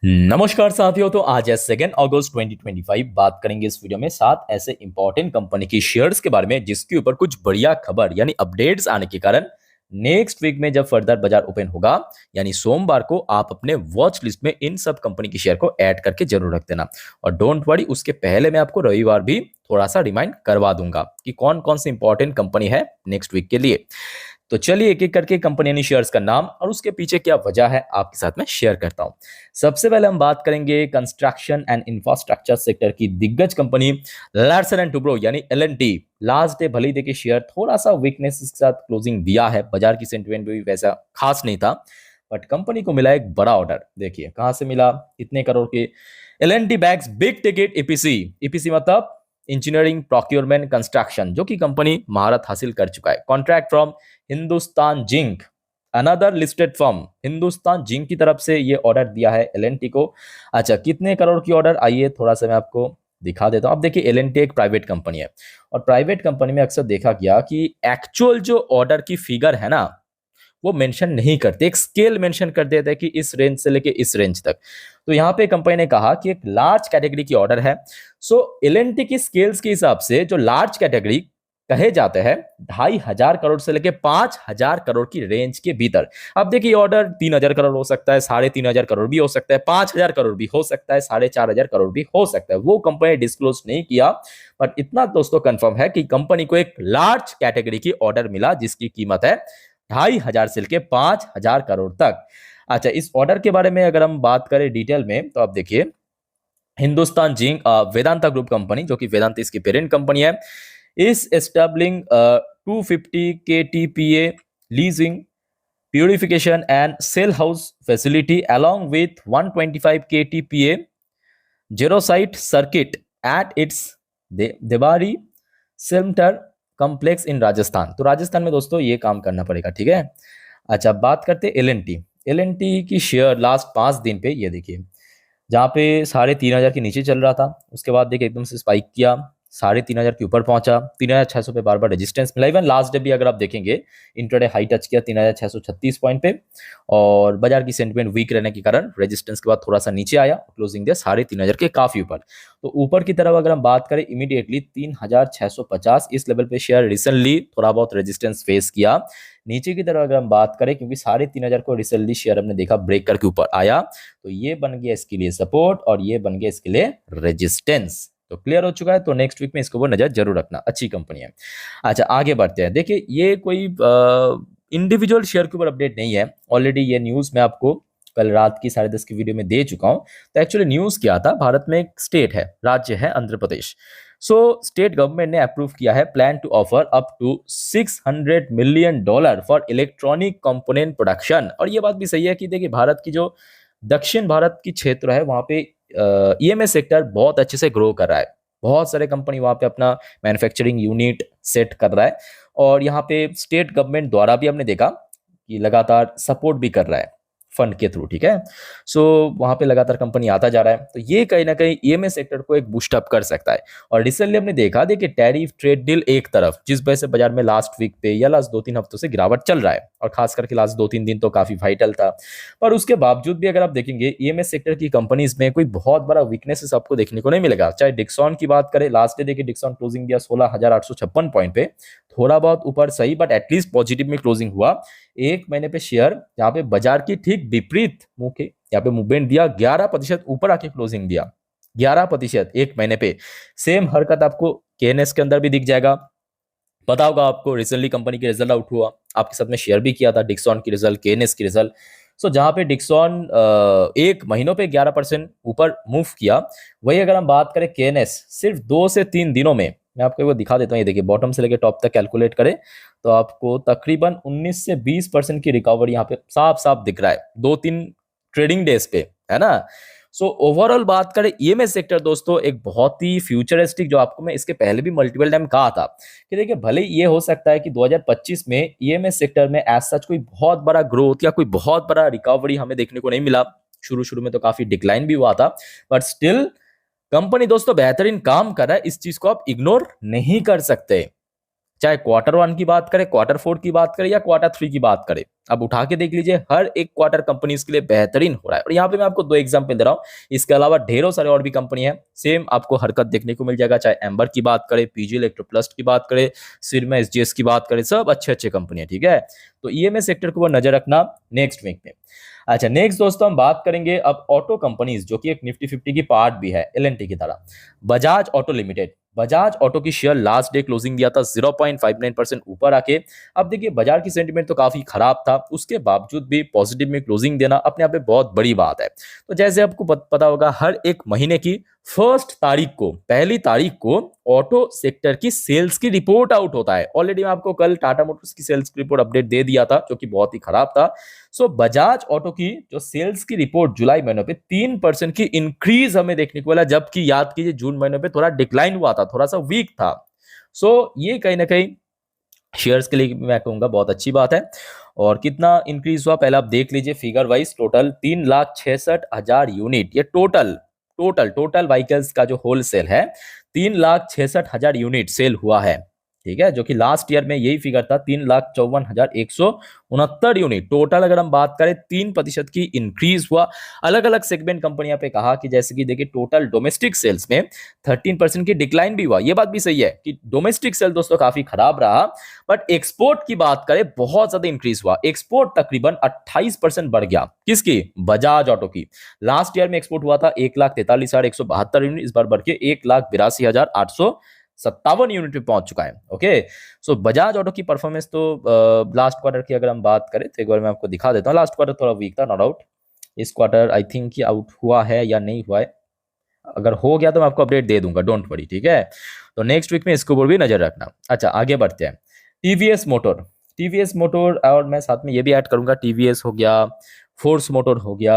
नमस्कार साथियों। तो आज है 2 अगस्त 2025। बात करेंगे इस वीडियो में 7 ऐसे इंपॉर्टेंट कंपनी की शेयर्स के बारे में जिसके ऊपर कुछ बढ़िया खबर यानी अपडेट्स आने के कारण नेक्स्ट वीक में जब फर्दर बाजार ओपन होगा यानी सोमवार को आप अपने वॉच लिस्ट में इन सब कंपनी की शेयर को ऐड करके जरूर रख देना। और डोंट वरी, उसके पहले मैं आपको रविवार भी थोड़ा सा रिमाइंड करवा दूंगा कि कौन कौन सी इंपॉर्टेंट कंपनी है नेक्स्ट वीक के लिए। तो चलिए एक एक करके कंपनी यानी शेयर्स का नाम और उसके पीछे क्या वजह है आपके साथ में शेयर करता हूं। सबसे पहले हम बात करेंगे कंस्ट्रक्शन एंड इंफ्रास्ट्रक्चर सेक्टर की दिग्गज कंपनी लार्सन एंड टुब्रो यानी एलएनटी। लास्ट डे भले ही देखिए शेयर थोड़ा सा वीकनेस के साथ क्लोजिंग दिया है, बाजार की सेंटिमेंट भी वैसा खास नहीं था, बट कंपनी को मिला एक बड़ा ऑर्डर। देखिए कहां से मिला, इतने करोड़ के। LNT bags big ticket EPC. EPC मतलब इंजीनियरिंग प्रोक्योरमेंट कंस्ट्रक्शन, जो कि कंपनी महारत हासिल कर चुका है। Contract from Hindustan zinc, another listed firm. Hindustan zinc की तरफ से ये ऑर्डर दिया है एलएनटी को। अच्छा, कितने करोड़ की ऑर्डर, आइए थोड़ा सा मैं आपको दिखा देता हूं। अब देखिए एलएनटी एक प्राइवेट कंपनी है और प्राइवेट कंपनी में अक्सर देखा गया कि एक्चुअल जो ऑर्डर की फिगर है ना वो मेंशन नहीं करते, एक स्केल मेंशन कर देते हैं कि इस रेंज से लेके इस रेंज तक। तो यहाँ पे कंपनी ने कहा कि एक लार्ज कैटेगरी की ऑर्डर है। सो एलएनटी की स्केल्स के हिसाब से जो लार्ज कैटेगरी कहे जाते हैं 2,500 करोड़ से लेके 5,000 करोड़ की रेंज के भीतर। अब देखिए ऑर्डर 3,000 करोड़ हो सकता है, 3,500 करोड़ भी हो सकता है, 5,000 करोड़ भी हो सकता है, 4,500 करोड़ भी हो सकता है। वो कंपनी डिस्क्लोज नहीं किया, बट इतना दोस्तों कंफर्म है कि कंपनी को एक लार्ज कैटेगरी की ऑर्डर मिला जिसकी कीमत है 2,500 से लेके 5,000 करोड़ तक। अच्छा, इस ऑर्डर के बारे में अगर हम बात करें डिटेल में तो आप देखिए Hindustan Zinc Vedanta group company, जो कि वेदांता इसकी पेरेंट कंपनी है, is establishing 250 KTPA leaching purification and cell house facility along with 125 KTPA jarosite circuit at its Debari smelter complex in Rajasthan. तो राजस्थान में दोस्तों ये काम करना पड़ेगा, ठीक है। अच्छा, बात करते हैं एलएनटी। एलएनटी की शेयर लास्ट 5 दिन पे ये देखिए जहाँ पे 3,500 के नीचे चल रहा था, उसके बाद देखिए एकदम से स्पाइक किया, 3,500 के ऊपर पहुंचा, 3,600 पे बार बार रेजिस्टेंस मिला। इवन लास्ट डे भी अगर आप देखेंगे इंट्राडे हाई टच किया 3,636 पॉइंट पे, और बाजार की सेंटिमेंट वीक रहने के कारण रेजिस्टेंस के बाद थोड़ा सा नीचे आया, क्लोजिंग दिया 3,500 के काफी ऊपर। तो ऊपर की तरफ अगर हम बात करें इमीडिएटली 3,650 इस लेवल पे शेयर रिसेंटली थोड़ा बहुत रेजिस्टेंस फेस किया। नीचे की तरफ अगर हम बात करें, क्योंकि 3,500 को रिसेंटली शेयर हमने देखा ब्रेक करके ऊपर आया, तो ये बन गया इसके लिए सपोर्ट और ये बन गया इसके लिए रेजिस्टेंस। तो क्लियर हो चुका है। तो नेक्स्ट वीक में इसको वो नजर जरूर रखना, अच्छी कंपनी है। अच्छा, आगे बढ़ते हैं। देखिए ये कोई इंडिविजुअल शेयर के ऊपर अपडेट नहीं है, ऑलरेडी ये न्यूज मैं आपको कल रात की 10:30 की वीडियो में दे चुका हूं। तो एक्चुअली न्यूज क्या था, भारत में एक स्टेट है, राज्य है Andhra Pradesh. So state government ने अप्रूव किया है plan to offer up to $600 million for electronic component production. और ये बात भी सही है कि देखिए भारत की जो दक्षिण भारत की क्षेत्र है वहां पे ईएमएस सेक्टर बहुत अच्छे से ग्रो कर रहा है। बहुत सारे कंपनी वहां पे अपना मैन्युफैक्चरिंग यूनिट सेट कर रहा है, और यहाँ पे स्टेट गवर्नमेंट द्वारा भी हमने देखा कि लगातार सपोर्ट भी कर रहा है फंड के थ्रू, ठीक है। सो वहां पे लगातार कंपनी आता जा रहा है, तो ये कहीं ना कहीं ईएमएस सेक्टर को एक बूस्ट अप कर सकता है। और रिसेंटली हमने देखा देखिए टैरिफ ट्रेड डील एक तरफ, जिस वजह से बाजार में लास्ट वीक पे या लास्ट 2-3 हफ्तों से गिरावट चल रहा है, और खास करके लास्ट 2-3 दिन तो काफी वाइटल था। पर उसके बावजूद भी अगर आप देखेंगे ईएमएस सेक्टर की कंपनीज में कोई बहुत बड़ा वीकनेसेस आपको देखने को नहीं मिलेगा। चाहे डिक्सॉन की बात करें, लास्ट डे देखिए डिक्सॉन क्लोजिंग दिया 16,856 पॉइंट पे, थोड़ा बहुत ऊपर सही, बट एटलीस्ट पॉजिटिव में क्लोजिंग हुआ। एक महीने पे शेयर यहाँ पे बाजार की ठीक विपरीत मुंह के यहाँ पे मूवमेंट दिया, 11% ऊपर आके क्लोजिंग दिया, 11% एक महीने पे। सेम हरकत आपको केएनएस के अंदर भी दिख जाएगा। पता होगा आपको, रिसेंटली कंपनी की रिजल्ट आउट हुआ, आपके साथ में शेयर भी किया था डिक्सॉन की रिजल्ट, केएनएस की रिजल्ट। सो जहां पे डिक्सॉन एक महीनों पे 11% ऊपर मूव किया, वही अगर हम बात करें केएनएस सिर्फ 2 से 3 दिनों में, मैं आपको वो दिखा देता हूँ। ये देखिए बॉटम से लेकर टॉप तक कैलकुलेट करें तो आपको तकरीबन 19 से 20% की रिकवरी यहाँ पे साफ साफ दिख रहा है 2-3 ट्रेडिंग डेज पे, है ना। सो ओवरऑल बात करें ईएमएस सेक्टर दोस्तों एक बहुत ही फ्यूचरिस्टिक, जो आपको मैं इसके पहले भी मल्टीपल टाइम कहा था कि देखिए भले ये हो सकता है कि 2025 में ईएमएस सेक्टर में एज सच कोई बहुत बड़ा ग्रोथ या कोई बहुत बड़ा रिकवरी हमें देखने को नहीं मिला। शुरू शुरू में तो काफी डिक्लाइन भी हुआ था, बट स्टिल कंपनी दोस्तों बेहतरीन काम कर रहा है, इस चीज को आप इग्नोर नहीं कर सकते। चाहे Q1 की बात करें, Q4 की बात करें या Q3 की बात करें, अब उठा के देख लीजिए, हर एक क्वार्टर कंपनीज के लिए बेहतरीन हो रहा है। और यहाँ पे मैं आपको 2 एग्जांपल दे रहा हूँ, इसके अलावा ढेरों सारे और भी कंपनी है, सेम आपको हरकत देखने को मिल जाएगा। चाहे एम्बर की बात करें, पीजी इलेक्ट्रोप्लस्ट की बात करें, सिरमा एसजीएस की बात करें, सब अच्छे अच्छे कंपनी है, ठीक है। तो ईएमएस सेक्टर को वो नजर रखना नेक्स्ट वीक में। अच्छा, नेक्स्ट दोस्तों हम बात करेंगे अब ऑटो कंपनीज, जो कि एक निफ्टी 50 की पार्ट भी है एलएनटी की तरह। Bajaj auto limited, Bajaj auto की शेयर लास्ट डे क्लोजिंग दिया था 0.59% ऊपर आके। अब देखिए बाजार की सेंटीमेंट तो काफी खराब था, उसके बावजूद भी पॉजिटिव में क्लोजिंग देना अपने आप में बहुत बड़ी बात है। तो जैसे आपको पता होगा, हर एक महीने की फर्स्ट तारीख को, पहली तारीख को ऑटो सेक्टर की सेल्स की रिपोर्ट आउट होता है। ऑलरेडी मैं आपको कल टाटा मोटर्स की सेल्स की रिपोर्ट अपडेट दे दिया था, जो कि बहुत ही खराब था। सो बजाज ऑटो की जो सेल्स की रिपोर्ट जुलाई महीने पे 3% की इंक्रीज हमें देखने को मिला, जबकि याद कीजिए जून महीने पे थोड़ा डिक्लाइन हुआ था, थोड़ा सा वीक था। सो ये कहीं ना कहीं शेयर्स के लिए मैं कहूंगा बहुत अच्छी बात है। और कितना इंक्रीज हुआ पहले आप देख लीजिए फिगर वाइज। टोटल 3,66,000 यूनिट, ये टोटल टोटल टोटल व्हीकल्स का जो होलसेल है, 3,66,000 यूनिट सेल हुआ है, ठीक है। जो कि लास्ट ईयर में यही फिगर था 3,54,169 यूनिट। टोटल अगर हम बात करें 3% की इंक्रीज हुआ। अलग अलग सेगमेंट कंपनियां पे कहा कि जैसे कि देखिए टोटल डोमेस्टिक सेल्स में 13% की डिक्लाइन भी हुआ। ये बात भी सही है कि डोमेस्टिक सेल दोस्तों काफी खराब रहा, बट एक्सपोर्ट की बात करें बहुत ज्यादा इंक्रीज हुआ। एक्सपोर्ट तकरीबन 28% बढ़ गया। किसकी? बजाज ऑटो की। लास्ट ईयर में एक्सपोर्ट हुआ था 1,43,172 यूनिट, इस बार बढ़ के 1,82,857 यूनिट पे पहुंच चुका है। ओके, सो बजाज ऑटो की परफॉर्मेंस तो लास्ट क्वार्टर की अगर हम बात करें तो एक बार मैं आपको दिखा देता हूँ। लास्ट क्वार्टर थोड़ा वीक था, नो डाउट। इस क्वार्टर आई थिंक आउट हुआ है या नहीं हुआ है, अगर हो गया तो मैं आपको अपडेट दे दूंगा, डोंट वरी, ठीक है। तो नेक्स्ट वीक में इसके ऊपर भी नजर रखना। अच्छा, आगे बढ़ते हैं। टीवीएस मोटर, टीवीएस मोटर, और मैं साथ में ये भी ऐड करूंगा, टीवीएस हो गया, फोर्स मोटर हो गया,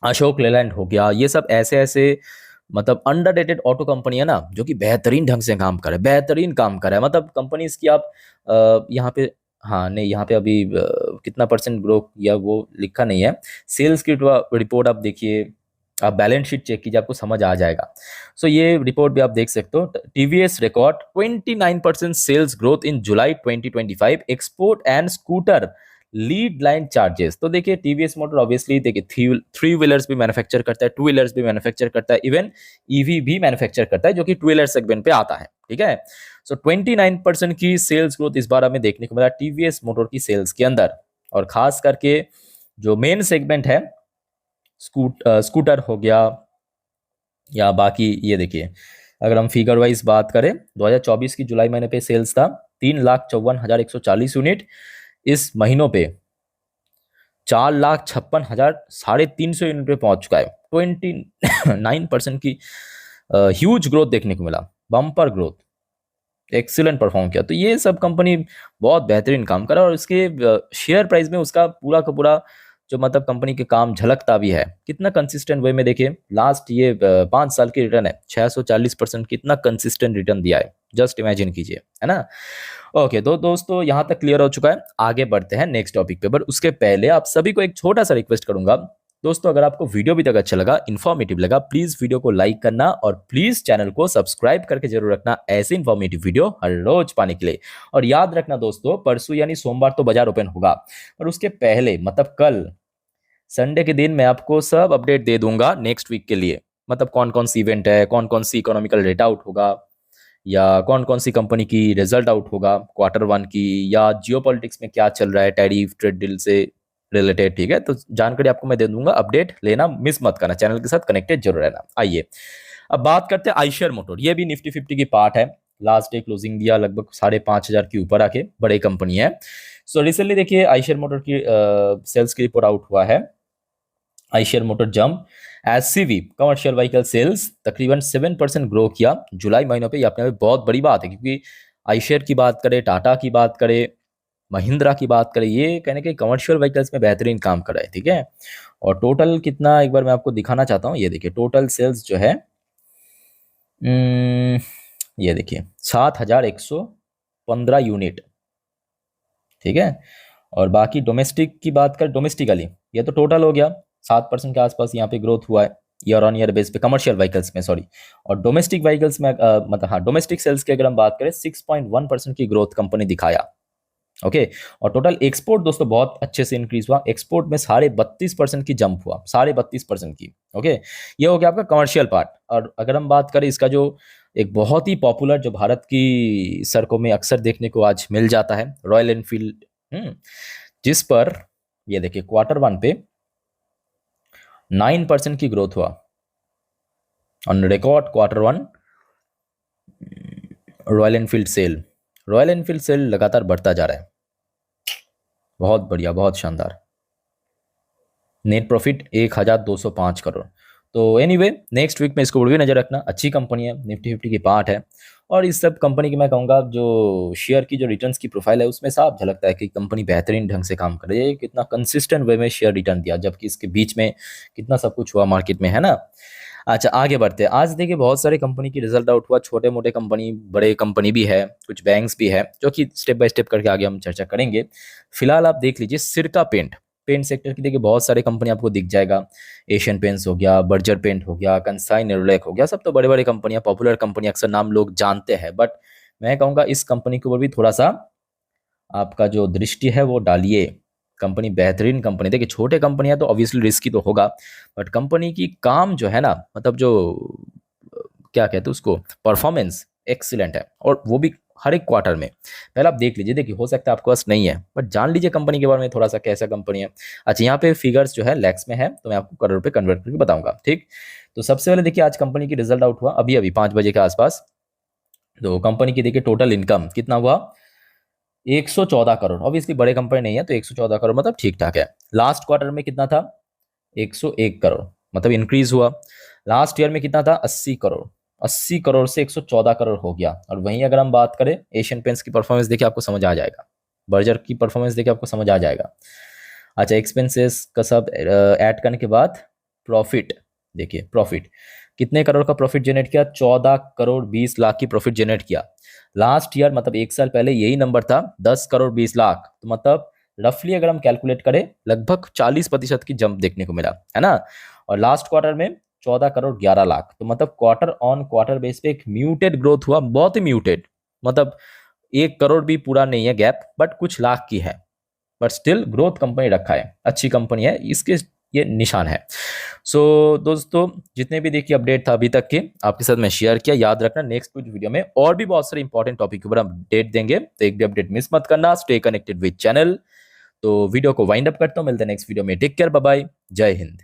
अशोक लेलैंड हो गया, ये सब ऐसे ऐसे मतलब अंडररेटेड ऑटो कंपनी है ना, जो कि बेहतरीन ढंग से काम करे, बेहतरीन काम करे। मतलब कंपनीज की आप यहाँ पे, हाँ नहीं, यहाँ पे अभी कितना परसेंट ग्रो या वो लिखा नहीं है। सेल्स की रिपोर्ट आप देखिए, आप बैलेंस शीट चेक कीजिए, आपको समझ आ जाएगा। सो ये रिपोर्ट भी आप देख सकते हो। TVS record 29% sales growth in July 2025, export and scooter lead line charges. तो देखिए टीवीएस मोटर ऑब्वियसली देखिए थ्री व्हीलर्स भी मैन्युफैक्चर करता है, टू व्हीलर्स भी मैन्युफैक्चर करता है, इवन ईवी भी मैन्युफैक्चर करता है, जो कि टू व्हीलर सेगमेंट पे आता है, ठीक है। सो 29% की सेल्स ग्रोथ इस बार हमें देखने को मिला टीवीएस मोटर की सेल्स के अंदर। और खास करके जो मेन सेगमेंट है स्कूटर हो गया या बाकी, ये देखिए अगर हम फिगर वाइज बात करें 2024 की जुलाई महीने पे सेल्स था 3,54,140 यूनिट। इस महीनों पे 4,56,350 यूनिट पे पहुंच चुका है। 29% की ह्यूज ग्रोथ देखने को मिला, बम्पर ग्रोथ, एक्सीलेंट परफॉर्म किया। तो ये सब कंपनी बहुत बेहतरीन काम करा, और इसके शेयर प्राइस में उसका पूरा का पूरा जो मतलब कंपनी के काम झलकता भी है। कितना कंसिस्टेंट वे में देखिए, लास्ट ये 5 साल की रिटर्न है 640%, कितना कंसिस्टेंट रिटर्न दिया है, जस्ट इमेजिन कीजिए, है ना। ओके, तो दोस्तों यहाँ तक क्लियर हो चुका है। आगे बढ़ते हैं नेक्स्ट टॉपिक पे, पर उसके पहले आप सभी को एक छोटा सा रिक्वेस्ट करूंगा दोस्तों, अगर आपको वीडियो भी तक अच्छा लगा, इन्फॉर्मेटिव लगा, प्लीज वीडियो को लाइक करना और प्लीज चैनल को सब्सक्राइब करके जरूर रखना ऐसे इन्फॉर्मेटिव वीडियो हर रोज पाने के लिए। और याद रखना दोस्तों, परसों यानी सोमवार तो बाजार ओपन होगा, और उसके पहले मतलब कल संडे के दिन मैं आपको सब अपडेट दे दूंगा नेक्स्ट वीक के लिए। मतलब कौन कौन सी इवेंट है, कौन कौन सी इकोनॉमिकल रेट आउट होगा, या कौन कौन सी कंपनी की रिजल्ट आउट होगा Q1 की, या जियोपॉलिटिक्स में क्या चल रहा है टैरिफ ट्रेड डील से रिलेटेड, ठीक है। तो जानकारी आपको मैं दे दूंगा, अपडेट लेना मिस मत करना, चैनल के साथ कनेक्टेड जरूर रहना। आइए अब बात करते हैं आइशर मोटर, ये भी निफ्टी 50 की पार्ट है। लास्ट डे क्लोजिंग दिया लगभग 5,500 के ऊपर आके, बड़े कंपनी है। सो रिसेंटली देखिए आइशर मोटर की सेल्स की रिपोर्ट आउट हुआ है। Eicher motor jump SCV commercial vehicle sales तकरीबन 7% ग्रो किया जुलाई महीनों पे। ये अपने में बहुत बड़ी बात है, क्योंकि आइशर की बात करें, टाटा की बात करें, महिंद्रा की बात करें, ये कहने के कमर्शियल व्हीकल्स में बेहतरीन काम कर रहे हैं, ठीक है। और टोटल कितना, एक बार मैं आपको दिखाना चाहता हूँ, ये देखिए टोटल सेल्स जो है ये देखिए 7,115 यूनिट, ठीक है। और बाकी डोमेस्टिक की बात कर, डोमेस्टिकली ये तो टोटल हो गया 7% के आसपास यहाँ पे ग्रोथ हुआ है ईयर ऑन ईयर बेस पे, कमर्शियल व्हीकल्स में, सॉरी। और डोमेस्टिक व्हीकल्स में मतलब हाँ, डोमेस्टिक सेल्स की अगर हम बात करें 6.1% की ग्रोथ कंपनी दिखाया, ओके। और टोटल एक्सपोर्ट दोस्तों बहुत अच्छे से इंक्रीज हुआ, एक्सपोर्ट में 32.5% की जंप हुआ, 32.5% की। ओके, ये हो गया आपका कमर्शियल पार्ट। और अगर हम बात करें इसका जो एक बहुत ही पॉपुलर जो भारत की सड़कों में अक्सर देखने को आज मिल जाता है, रॉयल एनफील्ड, जिस पर ये देखिए Q1 पे 9% की ग्रोथ हुआ on record Q1 Royal Enfield sale. Royal Enfield sale लगातार बढ़ता जा रहा है, बहुत बढ़िया, बहुत शानदार। Net profit 1205 crore. तो एनीवे नेक्स्ट वीक में इसको भी नजर रखना, अच्छी कंपनी है, निफ्टी 50 की पार्ट है। और इस सब कंपनी की मैं कहूँगा जो शेयर की जो रिटर्न्स की प्रोफाइल है उसमें साफ झलकता है कि कंपनी बेहतरीन ढंग से काम कर रही है, कितना कंसिस्टेंट वे में शेयर रिटर्न दिया, जबकि इसके बीच में कितना सब कुछ हुआ मार्केट में, है ना। अच्छा आगे बढ़ते हैं। आज देखिए बहुत सारे कंपनी की रिजल्ट आउट हुआ, छोटे मोटे कंपनी, बड़े कंपनी भी है, कुछ बैंक्स भी है, जो कि स्टेप बाय स्टेप करके आगे हम चर्चा करेंगे। फिलहाल आप देख लीजिए सिरका पेंट, पेंट सेक्टर की देखिए बहुत सारे कंपनी आपको दिख जाएगा। एशियन पेंट्स हो गया, बर्जर पेंट हो गया, कंसाई नेरोलैक हो गया, सब तो बड़े बड़े कंपनियां, पॉपुलर कंपनी, अक्सर नाम लोग जानते हैं। बट मैं कहूँगा इस कंपनी के ऊपर भी थोड़ा सा आपका जो दृष्टि है वो डालिए। कंपनी बेहतरीन कंपनी, देखिए छोटे कंपनियां तो ऑब्वियसली रिस्की तो होगा, बट कंपनी की काम जो है ना, मतलब जो क्या कहते हैं उसको, परफॉर्मेंस एक्सीलेंट है, और वो भी हर एक क्वार्टर में। पहले आप देख लीजिए, देखिए हो सकता है आपके पास नहीं है, बट जान लीजिए कंपनी के बारे में थोड़ा सा, कैसा कंपनी है। अच्छा यहाँ पे फिगर्स जो है लैक्स में है, तो मैं आपको करोड़ पे कन्वर्ट करके बताऊंगा, ठीक। तो सबसे पहले देखिए आज कंपनी की रिजल्ट आउट हुआ अभी अभी 5 बजे के आसपास। तो कंपनी की देखिए टोटल इनकम कितना हुआ, 114 करोड़। ऑब्वियसली बड़े कंपनी नहीं है तो 114 करोड़ मतलब ठीक ठाक है। लास्ट क्वार्टर में कितना था, 101 करोड़, मतलब इंक्रीज हुआ। लास्ट ईयर में कितना था, 80 करोड़, 80 करोड़ से 114 करोड़ हो गया। और वहीं अगर हम बात करें एशियन पेंट्स की परफॉर्मेंस देखिए आपको समझ आ जाएगा, बर्जर की परफॉर्मेंस देखिए आपको समझ आ जाएगा। अच्छा एक्सपेंसेस का सब ऐड करने के बाद प्रॉफिट, देखिए प्रॉफिट कितने करोड़ का प्रॉफिट जनरेट किया, 14 करोड़ 20 लाख की प्रॉफिट जनरेट किया। लास्ट ईयर मतलब एक साल पहले यही नंबर था 10 करोड़ 20 लाख, तो मतलब रफली अगर हम कैलकुलेट करें लगभग 40% की जंप देखने को मिला, है ना। और लास्ट क्वार्टर में 14 करोड़ 11 लाख, तो मतलब क्वार्टर ऑन क्वार्टर बेस पे एक म्यूटेड ग्रोथ हुआ, बहुत ही म्यूटेड, मतलब 1 करोड़ भी पूरा नहीं है गैप, बट कुछ लाख की है, बट स्टिल ग्रोथ कंपनी रखा है, अच्छी कंपनी है, इसके ये निशान है। सो दोस्तों जितने भी देखिए अपडेट था अभी तक के आपके साथ मैं शेयर किया, याद रखना नेक्स्ट कुछ वीडियो में और भी बहुत सारे इंपॉर्टेंट टॉपिक के ऊपर हम अपडेट देंगे, तो एक भी अपडेट मिस मत करना, स्टे कनेक्टेड विद चैनल। तो वीडियो को वाइंड अप करता हूं, मिलते हैं नेक्स्ट वीडियो में, टेक केयर, बाय बाय, जय हिंद।